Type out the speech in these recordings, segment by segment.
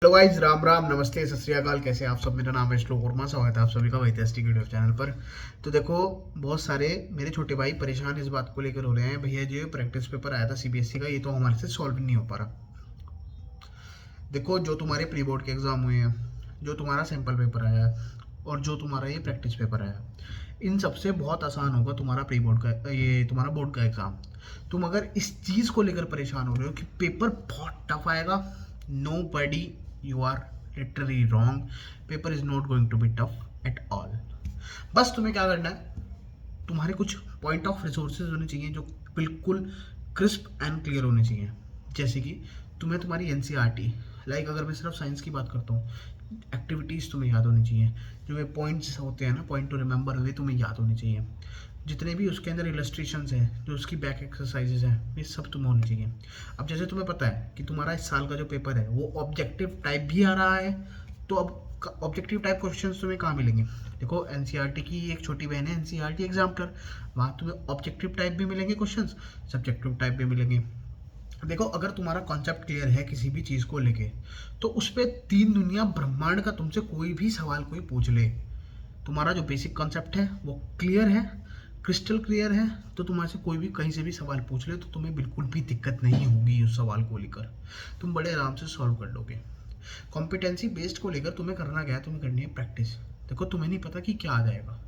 Hello guys, Ram Ram, नमस्ते, सत श्री अकाल। कैसे हैं आप सब? मेरा नाम है श्लोक वर्मा। स्वागत है आप सभी का वैद्यस्टिक वीडियो चैनल पर। तो देखो, बहुत सारे मेरे छोटे भाई परेशान इस बात को लेकर हो रहे हैं, भैया जो प्रैक्टिस पेपर आया था सीबीएसई का, ये तो हमारे से सॉल्व नहीं हो पा रहा। देखो, जो तुम्हारे प्री बोर्ड के एग्जाम हुए हैं, जो तुम्हारा सैंपल पेपर आया है और जो तुम्हारा ये प्रैक्टिस पेपर आया, इन सबसे बहुत आसान होगा तुम्हारा प्री बोर्ड का, ये तुम्हारा बोर्ड का एग्जाम। तुम अगर इस चीज़ को लेकर परेशान हो रहे हो कि पेपर बहुत टफ आएगा, no buddy, you are literally wrong. Paper is not going to be tough at all. बस तुम्हें क्या करना है, तुम्हारे कुछ पॉइंट ऑफ रिसोर्सेज होने चाहिए जो बिल्कुल क्रिस्प एंड क्लियर होने चाहिए। जैसे कि तुम्हें तुम्हारी एनसीईआरटी, लाइक अगर मैं सिर्फ साइंस की बात करता हूँ, एक्टिविटीज़ तुम्हें याद होनी चाहिए। जो ये पॉइंट्स होते हैं ना, पॉइंट टू रिमेंबर, हुए तुम्हें याद होने चाहिए। जितने भी उसके अंदर इलस्ट्रेशंस हैं, जो उसकी बैक एक्सरसाइजेज हैं, ये सब तुम्हें होनी चाहिए। अब जैसे तुम्हें पता है कि तुम्हारा इस साल का जो पेपर है वो ऑब्जेक्टिव टाइप भी आ रहा है, तो अब ऑब्जेक्टिव टाइप क्वेश्चंस तुम्हें कहाँ मिलेंगे? देखो, एनसीईआरटी की एक छोटी बहन है एनसीईआरटी एग्जाम्पलर, वहाँ तुम्हें ऑब्जेक्टिव टाइप भी मिलेंगे क्वेश्चंस, सब्जेक्टिव टाइप भी मिलेंगे। देखो, अगर तुम्हारा कॉन्सेप्ट क्लियर है किसी भी चीज़ को लेके, तो उस पर तीन दुनिया ब्रह्मांड का तुमसे कोई भी सवाल कोई पूछ ले, तुम्हारा जो बेसिक कॉन्सेप्ट है वो क्लियर है, क्रिस्टल क्लियर है, तो तुम्हारे से कोई भी कहीं से भी सवाल पूछ ले तो तुम्हें बिल्कुल भी दिक्कत नहीं होगी उस सवाल को लेकर। तुम बड़े आराम से सॉल्व कर लोगे। कॉम्पिटेंसी बेस्ड को लेकर तुम्हें करना क्या है? तुम्हें करनी है प्रैक्टिस। देखो, तुम्हें नहीं पता कि क्या आ जाएगा,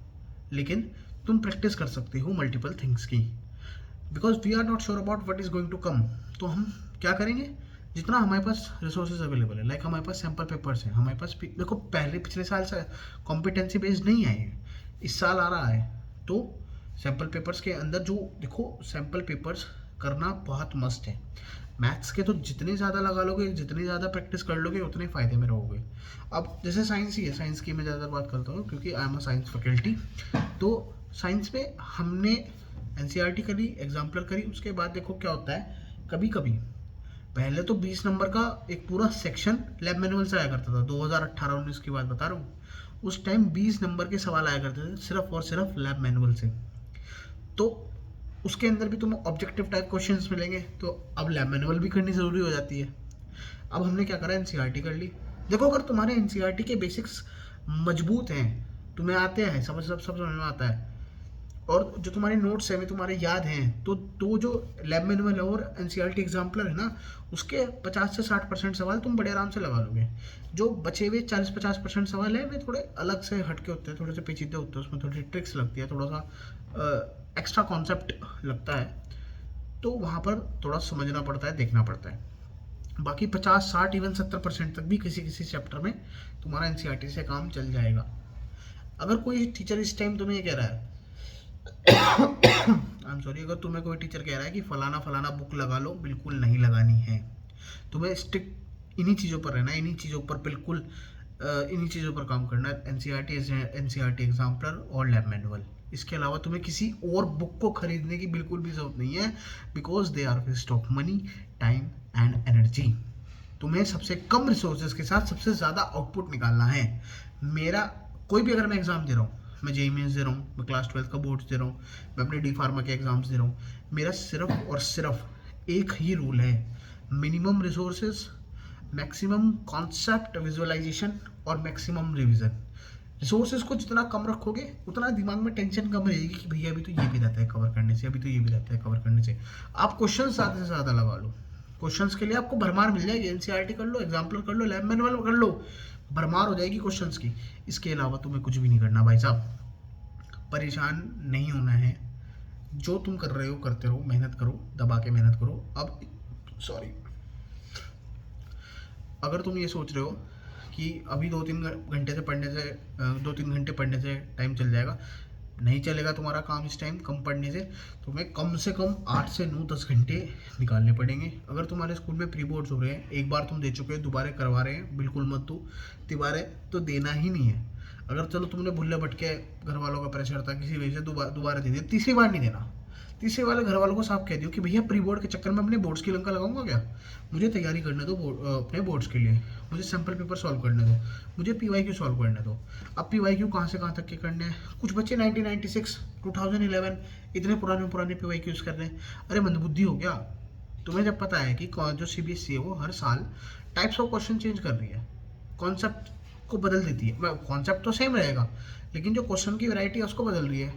लेकिन तुम प्रैक्टिस कर सकते हो मल्टीपल थिंग्स की, because we are not sure about what is going to come. तो हम क्या करेंगे? जितना हमारे पास रिसोर्सेज अवेलेबल है, लाइक हमारे पास सैम्पल पेपर्स हैं, हमारे पास देखो, पहले पिछले साल से कॉम्पिटेंसी बेस्ड नहीं आए हैं, इस साल आ रहा है। तो सैम्पल पेपर्स के अंदर जो, देखो, सैम्पल पेपर्स करना बहुत मस्ट है। मैथ्स के तो जितने ज़्यादा लगा लोगे, जितनी ज़्यादा प्रैक्टिस कर लोगे, उतने फ़ायदे में रहोगे। अब जैसे साइंस ही है, साइंस की मैं ज़्यादा बात करता हूँ क्योंकि I am a science faculty. तो साइंस में हमने एनसीईआरटी करी, एग्जाम्पलर करी, उसके बाद देखो क्या होता है, कभी कभी पहले तो 20 नंबर का एक पूरा सेक्शन लैब मैनुअल से आया करता था। 2018-19 की बात बता रहा हूँ। उस टाइम 20 नंबर के सवाल आया करते थे सिर्फ और सिर्फ लैब मैनुअल से। तो उसके अंदर भी तुम्हें ऑब्जेक्टिव टाइप क्वेश्चंस मिलेंगे, तो अब लैब मैनुअल भी करनी ज़रूरी हो जाती है। अब हमने क्या करा, एनसीईआरटी कर ली। देखो, अगर तुम्हारे एनसीईआरटी के बेसिक्स मजबूत हैं, तुम्हें आते हैं, सब समझ में आता है, और जो तुम्हारे नोट्स हैं वे तुम्हारे याद हैं, तो जो लैब मैनुअल और एनसीईआरटी एग्जाम्पलर है ना, उसके 50 से 60% सवाल तुम बड़े आराम से लगा लोगे। जो बचे हुए 40-50% सवाल हैं, वे थोड़े अलग से हटके होते हैं, थोड़े से पेचीदे होते हैं, उसमें थोड़ी ट्रिक्स लगती है, थोड़ा सा एक्स्ट्रा कॉन्सेप्ट लगता है, तो वहाँ पर थोड़ा समझना पड़ता है, देखना पड़ता है। बाकी 50-60 इवन 70% तक भी किसी किसी चैप्टर में तुम्हारा एनसीईआरटी से काम चल जाएगा। अगर कोई टीचर इस टाइम तुम्हें ये कह रहा है, आई एम सॉरी, अगर तुम्हें कोई टीचर कह रहा है कि फलाना फलाना बुक लगा लो, बिल्कुल नहीं लगानी है। तुम्हें स्टिक इन्हीं चीज़ों पर रहना है, इन्हीं चीज़ों पर बिल्कुल इन्हीं चीज़ों पर काम करना है, एनसीईआरटी एग्जाम्पलर और लैब मैनुअल। इसके अलावा तुम्हें किसी और बुक को खरीदने की बिल्कुल भी जरूरत नहीं है, because they are waste of money, time and energy. तुम्हें सबसे कम रिसोर्सेज के साथ सबसे ज़्यादा आउटपुट निकालना है। मेरा कोई भी, अगर मैं एग्ज़ाम दे रहा हूँ, मैं जेईई मेंस दे रहा हूँ, मैं क्लास 12 का बोर्ड्स दे रहा हूँ, मैं अपने डी फार्मा के एग्ज़ाम्स दे रहा हूँ, मेरा सिर्फ और सिर्फ एक ही रूल है, minimum resources, maximum concept visualisation और मैक्सिमम रिविजन। रिसोर्सेज को जितना कम रखोगे, उतना दिमाग में टेंशन कम रहेगी कि भैया अभी तो ये भी रहता है कवर करने से, अभी तो ये भी रहता है कवर करने से। आप क्वेश्चन ज़्यादा से ज़्यादा लगा लो, क्वेश्चंस के लिए आपको भरमार मिल जाएगी। एनसीईआरटी कर लो, एग्जाम्पल कर लो, लैब मैनुअल कर लो, भरमार हो जाएगी क्वेश्चंस की। इसके अलावा तुम्हें कुछ भी नहीं करना भाई साहब। परेशान नहीं होना है, जो तुम कर रहे हो करते रहो, मेहनत करो, दबा के मेहनत करो। अब सॉरी, अगर तुम ये सोच रहे हो कि अभी 2-3 घंटे पढ़ने से टाइम चल जाएगा, नहीं चलेगा तुम्हारा काम इस टाइम कम पढ़ने से। तुम्हें कम से कम 8 से 9-10 घंटे निकालने पड़ेंगे। अगर तुम्हारे स्कूल में प्री बोर्ड्स हो रहे हैं, एक बार तुम दे चुके हो, दोबारा करवा रहे हैं, बिल्कुल मत दो, दोबारा तो देना ही नहीं है। अगर चलो तुमने भुल्ले भटके, घर वालों का प्रेशर था, किसी वजह से दोबारा दे दिया, तीसरी बार नहीं देना। तीसरे वाले घर वालों को साफ कह दियो कि भैया प्री बोर्ड के चक्कर में अपने बोर्ड्स की लंका लगाऊंगा क्या? मुझे तैयारी करने दो अपने बोर्ड्स के लिए, मुझे सैम्पल पेपर सॉल्व करने दो, मुझे पीवाईक्यू सॉल्व करने दो। अब पीवाईक्यू कहाँ से कहाँ तक के करने हैं? कुछ बच्चे 1996, 2011 इतने पुराने पुराने पीवाईक्यूज कर रहे हैं। अरे मंदबुद्धि हो गया? तुम्हें जब पता है कि जो सीबीएसई है वो हर साल टाइप्स ऑफ क्वेश्चन चेंज कर रही है, कॉन्सेप्ट को बदल देती है। कॉन्सेप्ट तो सेम रहेगा लेकिन जो क्वेश्चन की वैरायटी है उसको बदल रही है।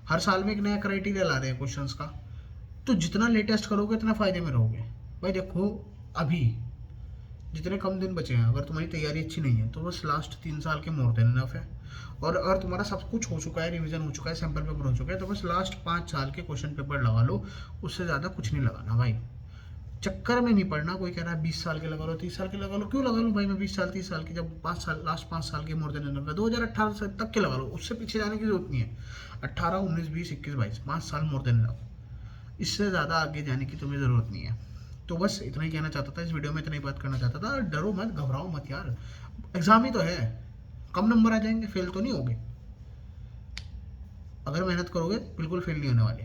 हर साल में एक नया क्राइटेरिया ला रहे हैं क्वेश्चंस का। तो जितना लेटेस्ट करोगे उतना फ़ायदे में रहोगे। भाई देखो, अभी जितने कम दिन बचे हैं, अगर तुम्हारी तैयारी अच्छी नहीं है तो बस लास्ट 3 साल के मोर देन इनफ है। और अगर तुम्हारा सब कुछ हो चुका है, रिवीजन हो चुका है, सैम्पल पेपर हो चुका है, तो बस लास्ट 5 साल के क्वेश्चन पेपर लगा लो। उससे ज़्यादा कुछ नहीं लगाना भाई। चक्कर में नहीं पड़ना। कोई कह रहा है 20 साल के लगा लो, 30 साल के लगा लो। क्यों लगा लो भाई मैं 20 साल 30 साल की, जब 5 साल लास्ट 5 साल के मोर देन इनफ है। 2018 से तक के लगा लो, उससे पीछे जाने की जरूरत नहीं है। 18, 19, 20, 21, 22 5 साल मोर देन इनफ। इससे ज़्यादा आगे जाने की तुम्हें ज़रूरत नहीं है। तो बस इतना ही कहना चाहता था इस वीडियो में, इतना ही बात करना चाहता था। डरो मत, घबराओ मत यार, एग्जाम ही तो है। कम नंबर आ जाएंगे, फेल तो नहीं होगे। अगर मेहनत करोगे बिल्कुल फेल नहीं होने वाले।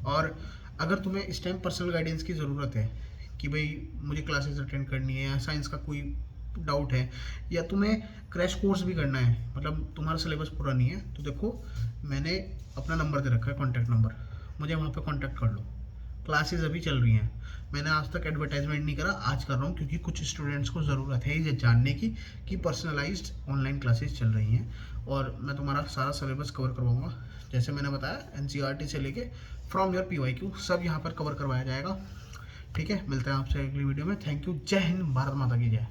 और अगर तुम्हें इस टाइम पर्सनल गाइडेंस की ज़रूरत है कि भाई मुझे क्लासेस अटेंड करनी है, या साइंस का कोई डाउट है, या तुम्हें क्रैश कोर्स भी करना है, मतलब तुम्हारा सिलेबस पूरा नहीं है, तो देखो मैंने अपना नंबर दे रखा है, कॉन्टैक्ट नंबर। मुझे वहाँ पे कांटेक्ट कर लो। क्लासेस अभी चल रही हैं। मैंने आज तक एडवर्टाइजमेंट नहीं करा, आज कर रहा हूँ क्योंकि कुछ स्टूडेंट्स को ज़रूरत है ये जानने की कि पर्सनलाइज्ड ऑनलाइन क्लासेस चल रही हैं। और मैं तुम्हारा सारा सिलेबस कवर करवाऊँगा, जैसे मैंने बताया एनसीईआरटी से लेके फ्रॉम योर पीवाईक्यू सब यहाँ पर कवर करवाया जाएगा। ठीक है, मिलते हैं आपसे अगली वीडियो में। Thank you. जय हिंद, भारत माता की जय।